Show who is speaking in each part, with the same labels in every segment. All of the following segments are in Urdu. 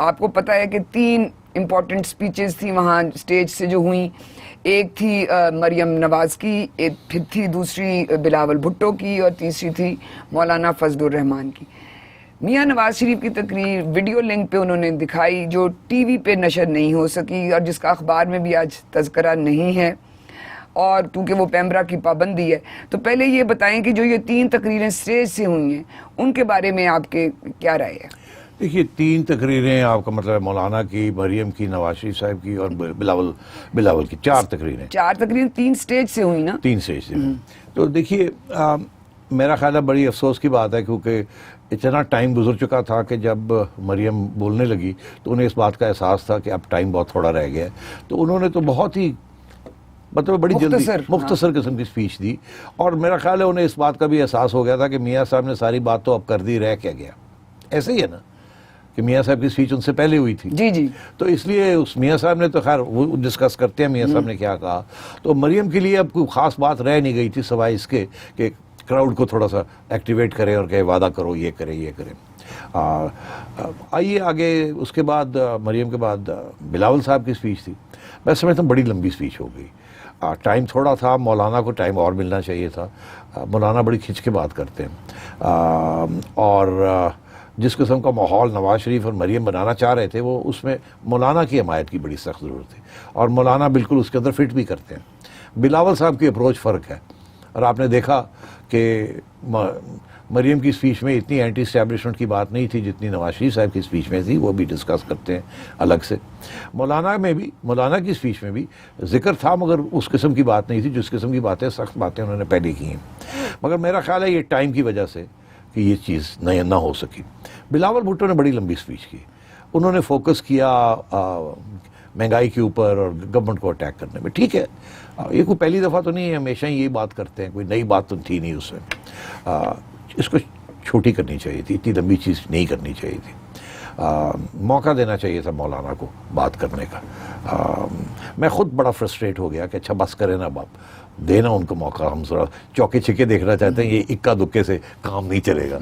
Speaker 1: آپ کو پتہ ہے کہ 3 امپورٹنٹ سپیچز تھی وہاں اسٹیج سے جو ہوئیں. ایک تھی مریم نواز کی, پھر تھی دوسری بلاول بھٹو کی, اور تیسری تھی مولانا فضل الرحمان کی. میاں نواز شریف کی تقریر ویڈیو لنک پہ انہوں نے دکھائی جو ٹی وی پہ نشر نہیں ہو سکی اور جس کا اخبار میں بھی آج تذکرہ نہیں ہے, اور کیونکہ وہ پیمرا کی پابندی ہے. تو پہلے یہ بتائیں کہ جو یہ 3 تقریریں اسٹیج سے ہوئی ہیں ان کے بارے میں آپ کے کیا رائے ہے؟
Speaker 2: دیکھیے 3 تقریریں آپ کا مطلب مولانا کی, مریم کی, نواز شریف صاحب کی اور بلاول کی 4 تقریریں.
Speaker 1: 4 تقریریں 3 اسٹیج سے ہوئی نا؟
Speaker 2: 3 اسٹیج سے. تو دیکھیے میرا خیال ہے بڑی افسوس کی بات ہے کیونکہ اتنا ٹائم گزر چکا تھا کہ جب مریم بولنے لگی تو انہیں اس بات کا احساس تھا کہ اب ٹائم بہت تھوڑا رہ گیا ہے. تو انہوں نے تو بہت ہی مطلب بڑی جلدی مختصر قسم کی سپیچ دی, اور میرا خیال ہے انہیں اس بات کا بھی احساس ہو گیا تھا کہ میاں صاحب نے ساری بات تو اب کر دی, رہ کیا گیا. ایسے ہی ہے نا کہ میاں صاحب کی سپیچ ان سے پہلے ہوئی تھی.
Speaker 1: جی جی. تو
Speaker 2: اس لیے اس میاں صاحب نے تو خیر وہ ڈسکس کرتے ہیں میاں صاحب نے کیا کہا. تو مریم کے لیے اب کوئی خاص بات رہ نہیں گئی تھی سوائے اس کے کہ کراؤڈ کو تھوڑا سا ایکٹیویٹ کرے اور کہ وعدہ کرو یہ کرے یہ کرے. آئیے آگے. اس کے بعد مریم کے بعد بلاول صاحب کی سپیچ تھی. میں سمجھتا ہوں بڑی لمبی سپیچ ہو گئی. ٹائم تھوڑا تھا, مولانا کو ٹائم اور ملنا چاہیے تھا. مولانا بڑی کھنچ کے بات کرتے ہیں, اور جس قسم کا ماحول نواز شریف اور مریم بنانا چاہ رہے تھے وہ اس میں مولانا کی حمایت کی بڑی سخت ضرورت تھی, اور مولانا بالکل اس کے اندر فٹ بھی کرتے ہیں. بلاول صاحب کی اپروچ فرق ہے, اور آپ نے دیکھا کہ مریم کی سپیچ میں اتنی اینٹی اسٹیبلشمنٹ کی بات نہیں تھی جتنی نواز شریف صاحب کی سپیچ میں تھی. وہ بھی ڈسکس کرتے ہیں الگ سے. مولانا کی سپیچ میں بھی ذکر تھا مگر اس قسم کی بات نہیں تھی جس قسم کی باتیں سخت باتیں انہوں نے پہلے کی ہیں. مگر میرا خیال ہے یہ ٹائم کی وجہ سے کہ یہ چیز نہ ہو سکی. بلاول بھٹو نے بڑی لمبی سپیچ کی. انہوں نے فوکس کیا مہنگائی کے اوپر اور گورنمنٹ کو اٹیک کرنے میں. ٹھیک ہے, یہ کوئی پہلی دفعہ تو نہیں ہے, ہمیشہ ہی یہی بات کرتے ہیں, کوئی نئی بات تو تھی نہیں اس میں. اس کو چھوٹی کرنی چاہیے تھی, اتنی لمبی چیز نہیں کرنی چاہیے تھی. موقع دینا چاہیے تھا مولانا کو بات کرنے کا. میں خود بڑا فرسٹریٹ ہو گیا کہ اچھا بس کرے نا باپ, دینا ان کو موقع. ہم ذرا چوکے چھکے دیکھنا چاہتے ہیں, یہ اکا دکے سے کام نہیں چلے گا.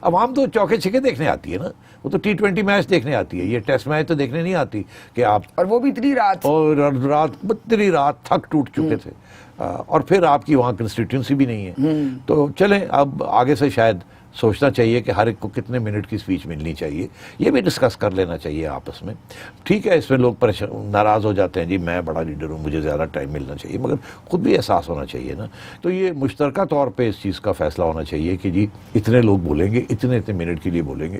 Speaker 2: عوام تو چوکے چھکے دیکھنے آتی ہے نا, وہ تو T20 میچ دیکھنے آتی ہے, یہ ٹیسٹ میچ تو دیکھنے نہیں آتی کہ آپ,
Speaker 1: اور وہ بھی اتنی رات,
Speaker 2: اور اتنی رات تھک ٹوٹ چکے تھے, اور پھر آپ کی وہاں کنسٹیٹیوئنسی بھی نہیں ہے. تو چلیں اب آگے سے شاید سوچنا چاہیے کہ ہر ایک کو کتنے منٹ کی سپیچ ملنی چاہیے, یہ بھی ڈسکس کر لینا چاہیے آپس میں. ٹھیک ہے اس میں لوگ ناراض ہو جاتے ہیں, جی میں بڑا لیڈر ہوں مجھے زیادہ ٹائم ملنا چاہیے, مگر خود بھی احساس ہونا چاہیے نا. تو یہ مشترکہ طور پہ اس چیز کا فیصلہ ہونا چاہیے کہ جی اتنے لوگ بولیں گے, اتنے منٹ کے لیے بولیں گے,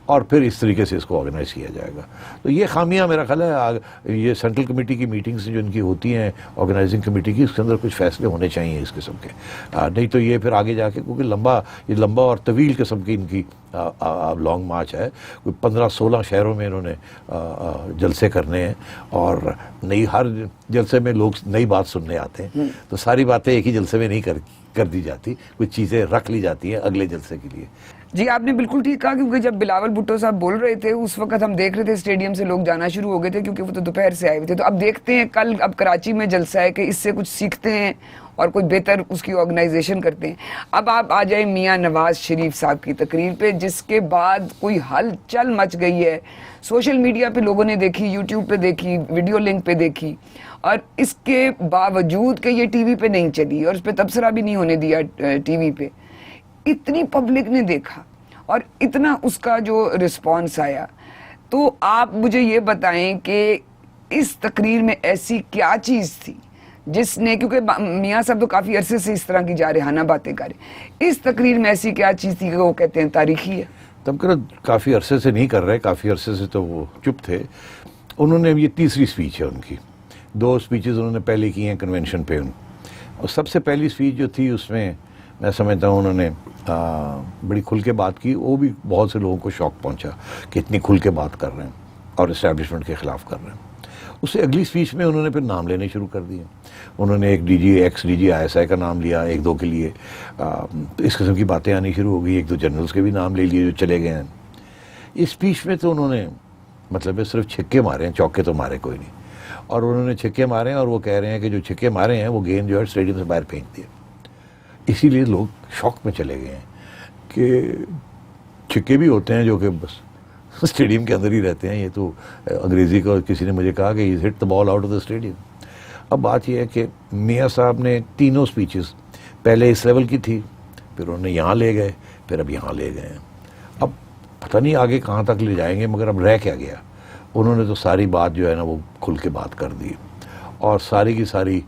Speaker 2: اور پھر اس طریقے سے اس کو آرگنائز کیا جائے گا. تو یہ خامیاں میرا خیال ہے یہ سینٹرل کمیٹی کی میٹنگز جو ان کی ہوتی ہیں آرگنائزنگ کمیٹی کی, اس کے اندر کچھ فیصلے ہونے چاہیے اس قسم کے. نہیں تو یہ پھر آگے جا کے کیونکہ یہ لمبا اور طویل قسم کی ان کی لانگ مارچ ہے. کوئی 15-16 شہروں میں انہوں نے جلسے کرنے ہیں, اور ہر جلسے میں لوگ نئی بات سننے آتے ہیں. تو ساری باتیں ایک ہی جلسے میں نہیں کر دی جاتی, کچھ چیزیں رکھ لی جاتی ہیں اگلے جلسے کے لیے.
Speaker 1: جی آپ نے بالکل ٹھیک کہا, کیونکہ جب بلاول بھٹو صاحب بول رہے تھے اس وقت ہم دیکھ رہے تھے اسٹیڈیم سے لوگ جانا شروع ہو گئے تھے, کیونکہ وہ تو دوپہر سے آئے ہوئے تھے. تو اب دیکھتے ہیں کل اب کراچی میں جلسہ ہے کہ اس سے کچھ سیکھتے ہیں اور کوئی بہتر اس کی آرگنائزیشن کرتے ہیں. اب آپ آ جائیں میاں نواز شریف صاحب کی تقریر پہ, جس کے بعد کوئی ہلچل مچ گئی ہے. سوشل میڈیا پہ لوگوں نے دیکھی, یوٹیوب پہ دیکھی, ویڈیو لنک پہ دیکھی, اور اس کے باوجود کہ یہ ٹی وی پہ نہیں چلی اور اس پہ تبصرہ بھی نہیں ہونے دیا ٹی وی پہ, اتنی پبلک نے دیکھا اور اتنا اس کا جو رسپانس آیا. تو آپ مجھے یہ بتائیں کہ اس تقریر میں ایسی کیا چیز تھی جس نے, کیونکہ میاں صاحب تو کافی عرصے سے اس طرح کی جارحانہ باتیں کر رہے, اس تقریر میں ایسی کیا چیز تھی کہ وہ کہتے ہیں تاریخی ہے؟
Speaker 2: تبصرہ کافی عرصے سے نہیں کر رہے, کافی عرصے سے تو وہ چپ تھے. انہوں نے یہ تیسری سپیچ ہے ان کی. 2 سپیچز انہوں نے پہلے کی ہیں کنونشن پہ, اور سب سے پہلی سپیچ جو تھی اس میں میں سمجھتا ہوں انہوں نے بڑی کھل کے بات کی. وہ بھی بہت سے لوگوں کو شوق پہنچا کہ اتنی کھل کے بات کر رہے ہیں اور اسٹیبلشمنٹ کے خلاف کر رہے ہیں. اس سے اگلی سپیچ میں انہوں نے پھر نام لینے شروع کر دیے. انہوں نے ایک ایکس ڈی جی ISI کا نام لیا, 1-2 کے لیے اس قسم کی باتیں آنی شروع ہو گئی. 1-2 جنرلز کے بھی نام لے لیے جو چلے گئے ہیں. اس سپیچ میں تو انہوں نے مطلب صرف چھکے مارے ہیں, چوکے تو مارے کوئی نہیں. اور انہوں نے چھکے مارے ہیں, اور وہ کہہ رہے ہیں کہ جو چھکے مارے ہیں وہ گیند جو ہے اسٹیڈیم سے باہر پھینک دیے. اسی لیے لوگ شوق میں چلے گئے ہیں کہ چھکے بھی ہوتے ہیں جو کہ بس اسٹیڈیم کے اندر ہی رہتے ہیں. یہ تو انگریزی کو کسی نے مجھے کہا کہ ہٹ دا بال آؤٹ آف دا اسٹیڈیم. اب بات یہ ہے کہ میاں صاحب نے تینوں سپیچز پہلے اس لیول کی تھی, پھر انہوں نے یہاں لے گئے, پھر اب یہاں لے گئے ہیں. اب پتہ نہیں آگے کہاں تک لے جائیں گے, مگر اب رہ کیا گیا. انہوں نے تو ساری بات جو ہے نا وہ کھل کے بات کر دی, اور ساری کی ساری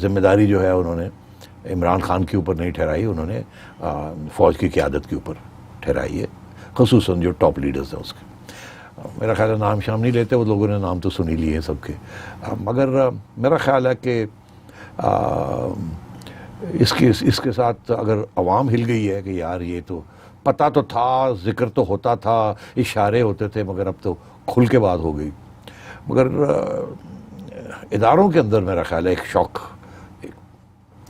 Speaker 2: ذمہ داری جو ہے انہوں نے عمران خان کے اوپر نہیں ٹھہرائی, انہوں نے فوج کی قیادت کے اوپر ٹھہرائی ہے, خصوصاً جو ٹاپ لیڈرز ہیں اس کے. میرا خیال ہے نام شام نہیں لیتے, وہ لوگوں نے نام تو سنی لیے ہیں سب کے, مگر میرا خیال ہے کہ اس کے ساتھ اگر عوام ہل گئی ہے کہ یار یہ تو پتہ تو تھا, ذکر تو ہوتا تھا, اشارے ہوتے تھے, مگر اب تو کھل کے بات ہو گئی. مگر اداروں کے اندر میرا خیال ہے ایک شوق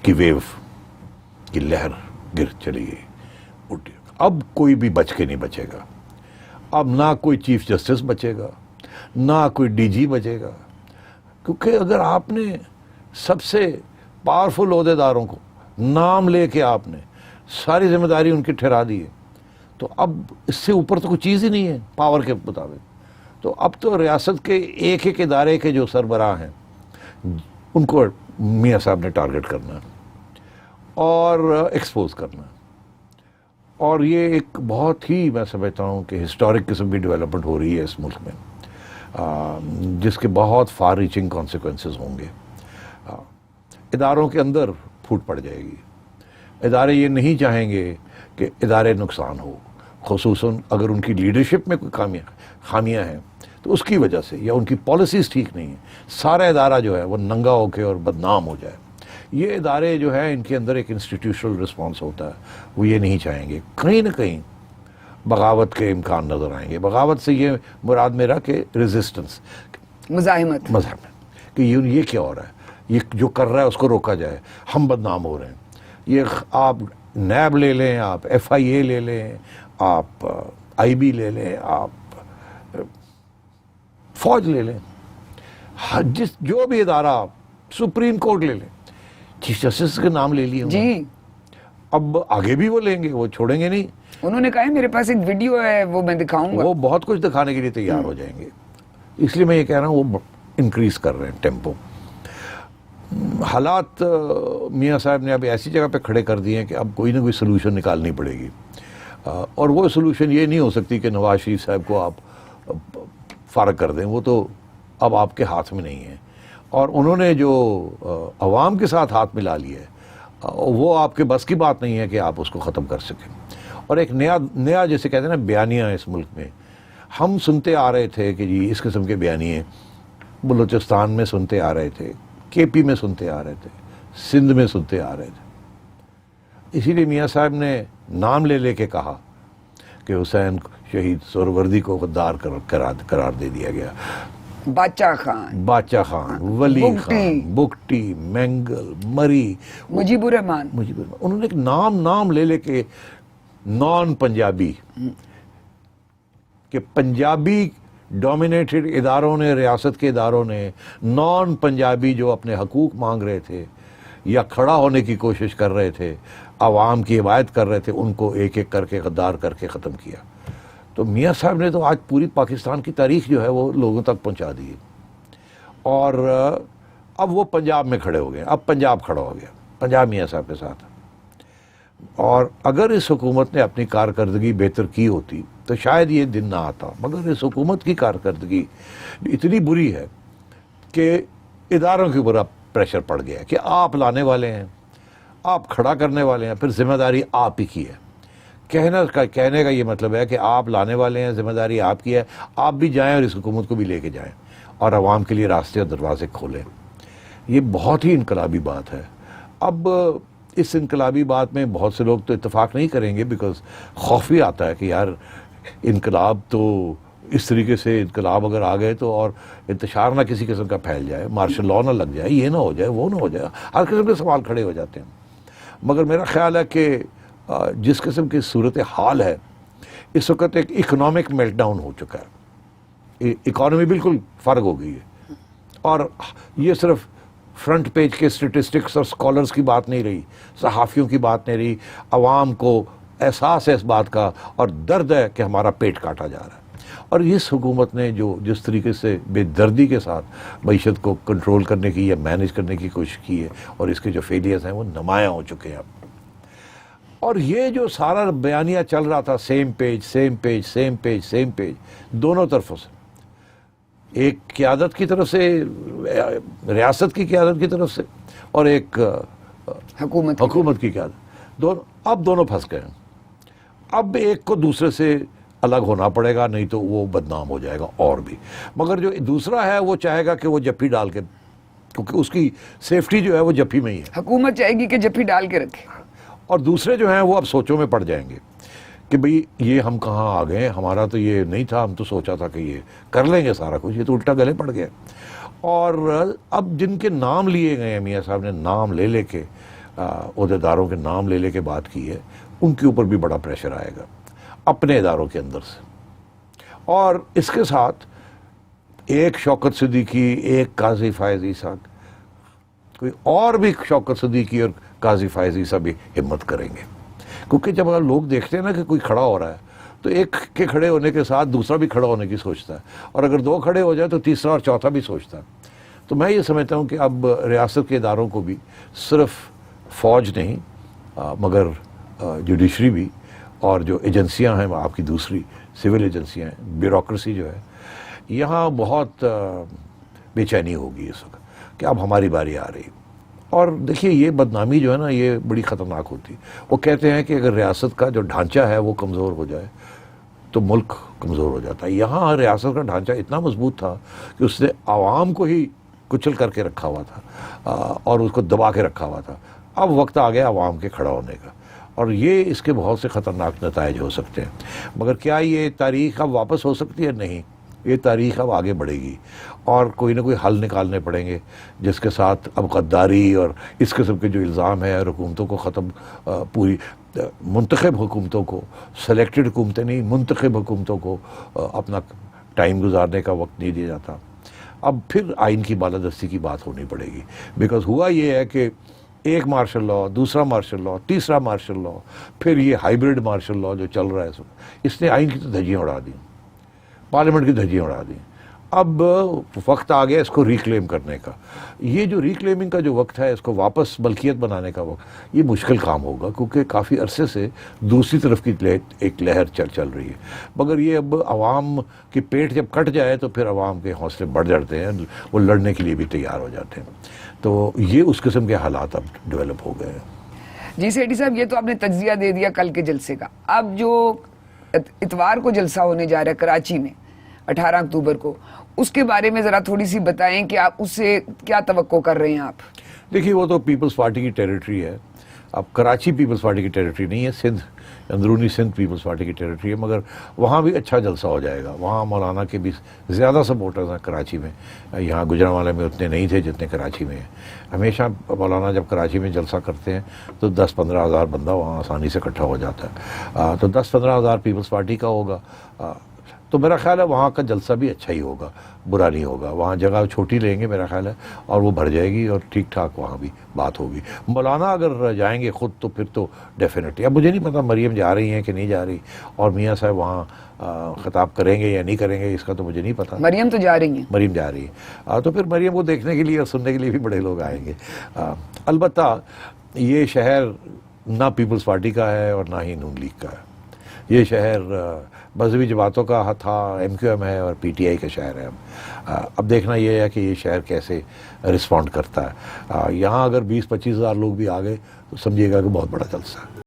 Speaker 2: کی ویو کی لہر گر چلی گئی, اٹھی. اب کوئی بھی بچ کے نہیں بچے گا. اب نہ کوئی چیف جسٹس بچے گا, نہ کوئی ڈی جی بچے گا, کیونکہ اگر آپ نے سب سے پاورفل عہدیداروں کو نام لے کے آپ نے ساری ذمہ داری ان کی ٹھہرا دی ہے, تو اب اس سے اوپر تو کوئی چیز ہی نہیں ہے پاور کے مطابق. تو اب تو ریاست کے ایک ایک ادارے کے جو سربراہ ہیں ان کو میاں صاحب نے ٹارگٹ کرنا اور ایکسپوز کرنا. اور یہ ایک بہت ہی میں سمجھتا ہوں کہ ہسٹورک قسم کی ڈیولپمنٹ ہو رہی ہے اس ملک میں, جس کے بہت فار ریچنگ کانسیکوینسز ہوں گے. اداروں کے اندر پھوٹ پڑ جائے گی. ادارے یہ نہیں چاہیں گے کہ ادارے نقصان ہو, خصوصاً اگر ان کی لیڈرشپ میں کوئی خامیاں ہیں تو اس کی وجہ سے, یا ان کی پالیسیز ٹھیک نہیں ہیں, سارا ادارہ جو ہے وہ ننگا ہو کے اور بدنام ہو جائے. یہ ادارے جو ہیں ان کے اندر ایک انسٹیٹیوشنل رسپانس ہوتا ہے, وہ یہ نہیں چاہیں گے. کہیں نہ کہیں بغاوت کے امکان نظر آئیں گے. بغاوت سے یہ مراد میرا کہ ریزسٹنس,
Speaker 1: مزاحمت,
Speaker 2: کہ یہ کیا ہو رہا ہے, یہ جو کر رہا ہے اس کو روکا جائے, ہم بدنام ہو رہے ہیں. یہ آپ نیب لے لیں, آپ ایف آئی اے لے لیں, آپ آئی بی لے لیں, آپ فوج لے لیں, جو بھی ادارہ, آپ سپریم کورٹ لے لیں, چیف جسٹس کے نام لے لیے
Speaker 1: جی.
Speaker 2: اب آگے بھی وہ لیں گے, وہ چھوڑیں گے نہیں.
Speaker 1: انہوں نے کہا ہے میرے پاس ایک ویڈیو ہے وہ میں دکھاؤں گا.
Speaker 2: وہ بہت کچھ دکھانے کے لیے تیار ہو جائیں گے. اس لیے میں یہ کہہ رہا ہوں وہ انکریز کر رہے ہیں ٹیمپو. حالات میاں صاحب نے اب ایسی جگہ پہ کھڑے کر دیے ہیں کہ اب کوئی نہ کوئی سلوشن نکالنی پڑے گی, اور وہ سلوشن یہ نہیں ہو سکتی کہ نواز شریف صاحب کو آپ فارغ کر دیں, وہ تو اب آپ کے ہاتھ میں نہیں ہے. اور انہوں نے جو عوام کے ساتھ ہاتھ ملا لیا ہے وہ آپ کے بس کی بات نہیں ہے کہ آپ اس کو ختم کر سکیں. اور ایک نیا جیسے کہتے ہیں نا بیانیہ اس ملک میں, ہم سنتے آ رہے تھے کہ جی اس قسم کے بیانیے بلوچستان میں سنتے آ رہے تھے, کے پی میں سنتے آ رہے تھے, سندھ میں سنتے آ رہے تھے. اسی لیے میاں صاحب نے نام لے لے کے کہا کہ حسین شہید سہروردی کو غدار قرار دے دیا گیا.
Speaker 1: باچا
Speaker 2: خان, ولی خان, بگٹی, مینگل, مری,
Speaker 1: مجیب الرحمان,
Speaker 2: انہوں نے ایک نام لے لے کے نان پنجابی, کہ پنجابی ڈومینیٹڈ اداروں نے, ریاست کے اداروں نے نان پنجابی جو اپنے حقوق مانگ رہے تھے یا کھڑا ہونے کی کوشش کر رہے تھے, عوام کی حمایت کر رہے تھے, ان کو ایک ایک کر کے غدار کر کے ختم کیا. تو میاں صاحب نے تو آج پوری پاکستان کی تاریخ جو ہے وہ لوگوں تک پہنچا دی. اور اب وہ پنجاب میں کھڑے ہو گئے, اب پنجاب کھڑا ہو گیا, پنجاب میاں صاحب کے ساتھ. اور اگر اس حکومت نے اپنی کارکردگی بہتر کی ہوتی تو شاید یہ دن نہ آتا, مگر اس حکومت کی کارکردگی اتنی بری ہے کہ اداروں کے اوپر اب پریشر پڑ گیا کہ آپ لانے والے ہیں, آپ کھڑا کرنے والے ہیں, پھر ذمہ داری آپ ہی کی ہے. کہنے کا یہ مطلب ہے کہ آپ لانے والے ہیں, ذمہ داری آپ کی ہے, آپ بھی جائیں اور اس حکومت کو بھی لے کے جائیں اور عوام کے لیے راستے اور دروازے کھولیں. یہ بہت ہی انقلابی بات ہے. اب اس انقلابی بات میں بہت سے لوگ تو اتفاق نہیں کریں گے, بیکاز خوف بھی آتا ہے کہ یار انقلاب تو اس طریقے سے انقلاب اگر آ گئے تو اور انتشار نہ کسی قسم کا پھیل جائے, مارشل لا نہ لگ جائے, یہ نہ ہو جائے, وہ نہ ہو جائے, ہر قسم کے سوال کھڑے ہو جاتے ہیں. مگر میرا خیال ہے کہ جس قسم کی صورت حال ہے اس وقت ایک اکنامک میلٹ ڈاؤن ہو چکا ہے, اکانومی بالکل فرق ہو گئی ہے. اور یہ صرف فرنٹ پیج کے اسٹیٹسٹکس اور اسکالرس کی بات نہیں رہی, صحافیوں کی بات نہیں رہی, عوام کو احساس ہے اس بات کا اور درد ہے کہ ہمارا پیٹ کاٹا جا رہا ہے. اور اس حکومت نے جو جس طریقے سے بے دردی کے ساتھ معیشت کو کنٹرول کرنے کی یا مینیج کرنے کی کوشش کی ہے، اور اس کے جو فیلیئرز ہیں وہ نمایاں ہو چکے ہیں اب. اور یہ جو سارا بیانیہ چل رہا تھا، same page same page same page same page, دونوں طرفوں سے، ایک قیادت کی طرف سے، ریاست کی قیادت کی طرف سے، اور ایک حکومت کی قیادت، دونوں پھنس گئے ہیں. اب ایک کو دوسرے سے الگ ہونا پڑے گا، نہیں تو وہ بدنام ہو جائے گا اور بھی. مگر جو دوسرا ہے وہ چاہے گا کہ وہ جپھی ڈال کے، کیونکہ اس کی سیفٹی جو ہے وہ جپھی میں ہی ہے.
Speaker 1: حکومت چاہے گی کہ جپھی ڈال کے رکھے،
Speaker 2: اور دوسرے جو ہیں وہ اب سوچوں میں پڑ جائیں گے کہ بھئی یہ ہم کہاں آ گئے، ہمارا تو یہ نہیں تھا، ہم تو سوچا تھا کہ یہ کر لیں گے سارا کچھ، یہ تو الٹا گلے پڑ گیا. اور اب جن کے نام لیے گئے ہیں، میاں صاحب نے نام لے لے کے، عہدیداروں کے نام لے لے کے بات کی ہے، ان کے اوپر بھی بڑا پریشر آئے گا اپنے اداروں کے اندر سے. اور اس کے ساتھ ایک شوکت صدیقی، ایک قاضی فائز عیسیٰ، کوئی اور بھی شوکت صدیقی اور قاضی فائز عیسیٰ بھی ہمت کریں گے. کیونکہ جب اگر لوگ دیکھتے ہیں نا کہ کوئی کھڑا ہو رہا ہے تو ایک کے کھڑے ہونے کے ساتھ دوسرا بھی کھڑا ہونے کی سوچتا ہے، اور اگر دو کھڑے ہو جائے تو تیسرا اور چوتھا بھی سوچتا ہے. تو میں یہ سمجھتا ہوں کہ اب ریاست کے اداروں کو بھی صرف فوج نہیں مگر جوڈیشری بھی، اور جو ایجنسیاں ہیں آپ کی دوسری سول ایجنسیاں ہیں، بیوروکریسی جو ہے، یہاں بہت بے چینی ہوگی اس وقت کہ اب ہماری باری آ رہی. اور دیکھیے یہ بدنامی جو ہے نا یہ بڑی خطرناک ہوتی ہے. وہ کہتے ہیں کہ اگر ریاست کا جو ڈھانچہ ہے وہ کمزور ہو جائے تو ملک کمزور ہو جاتا ہے. یہاں ریاست کا ڈھانچہ اتنا مضبوط تھا کہ اس نے عوام کو ہی کچل کر کے رکھا ہوا تھا اور اس کو دبا کے رکھا ہوا تھا. اب وقت آ گیا عوام کے کھڑا ہونے کا، اور یہ اس کے بہت سے خطرناک نتائج ہو سکتے ہیں. مگر کیا یہ تاریخ اب واپس ہو سکتی ہے؟ نہیں، یہ تاریخ اب آگے بڑھے گی اور کوئی نہ کوئی حل نکالنے پڑیں گے جس کے ساتھ اب غداری اور اس قسم کے جو الزام ہے حکومتوں کو ختم، پوری منتخب حکومتوں کو، سلیکٹڈ حکومتیں نہیں، منتخب حکومتوں کو اپنا ٹائم گزارنے کا وقت نہیں دیا جاتا. اب پھر آئین کی بالادستی کی بات ہونی پڑے گی. بیکاز ہوا یہ ہے کہ ایک مارشل لاء، دوسرا مارشل لاء، تیسرا مارشل لاء، پھر یہ ہائیبرڈ مارشل لاء جو چل رہا ہے اس وقت، اس نے آئین کی تو دھجیاں اڑا دیں، پارلیمنٹ کی دھجیاں اڑا دیں. اب وقت آ گیا اس کو ریکلیم کرنے کا. یہ جو ریکلیمنگ کا جو وقت ہے، اس کو واپس ملکیت بنانے کا وقت، یہ مشکل کام ہوگا کیونکہ کافی عرصے سے دوسری طرف کی ایک لہر چل رہی ہے. مگر یہ اب عوام کی پیٹ جب کٹ جائے تو پھر عوام کے حوصلے بڑھ جاتے ہیں، وہ لڑنے کے لیے بھی تیار ہو جاتے ہیں. تو یہ اس قسم کے حالات اب ڈیولپ ہو گئے ہیں.
Speaker 1: جی سیٹھی صاحب، یہ تو آپ نے تجزیہ دے دیا کل کے جلسے کا. اب جو اتوار کو جلسہ ہونے جا رہا ہے کراچی میں 18 اکتوبر کو، اس کے بارے میں ذرا تھوڑی سی بتائیں کہ آپ اس سے کیا توقع کر رہے ہیں آپ؟
Speaker 2: دیکھیے وہ تو پیپلز پارٹی کی ٹیریٹری ہے. اب کراچی پیپلز پارٹی کی ٹیریٹری نہیں ہے، سندھ، اندرونی سندھ پیپلز پارٹی کی ٹیریٹری ہے. مگر وہاں بھی اچھا جلسہ ہو جائے گا. وہاں مولانا کے بھی زیادہ سپورٹرز ہیں کراچی میں. یہاں گجرانوالے میں اتنے نہیں تھے جتنے کراچی میں ہیں. ہمیشہ مولانا جب کراچی میں جلسہ کرتے ہیں تو 10-15 ہزار بندہ وہاں آسانی سے اکٹھا ہو جاتا ہے. تو 10-15 ہزار پیپلز پارٹی کا ہوگا. تو میرا خیال ہے وہاں کا جلسہ بھی اچھا ہی ہوگا، برا نہیں ہوگا. وہاں جگہ چھوٹی لیں گے میرا خیال ہے، اور وہ بھر جائے گی اور ٹھیک ٹھاک وہاں بھی بات ہوگی. مولانا اگر جائیں گے خود تو پھر تو ڈیفینیٹلی. اب مجھے نہیں پتا مریم جا رہی ہیں کہ نہیں جا رہی، اور میاں صاحب وہاں خطاب کریں گے یا نہیں کریں گے اس کا تو مجھے نہیں پتا.
Speaker 1: مریم تو جا رہی ہیں.
Speaker 2: مریم جا رہی ہے تو پھر مریم کو دیکھنے کے لیے اور سننے کے لیے بھی بڑے لوگ آئیں گے. البتہ یہ شہر نہ پیپلز پارٹی کا ہے اور نہ ہی نون لیگ کا ہے. یہ شہر مذہبی جماعتوں کا تھا، ایم کیو ایم ہے اور پی ٹی آئی کا شہر ہے. اب دیکھنا یہ ہے کہ یہ شہر کیسے رسپونڈ کرتا ہے. یہاں اگر 20-25 ہزار لوگ بھی آ گئے تو سمجھیے گا کہ بہت بڑا جلسہ ہے.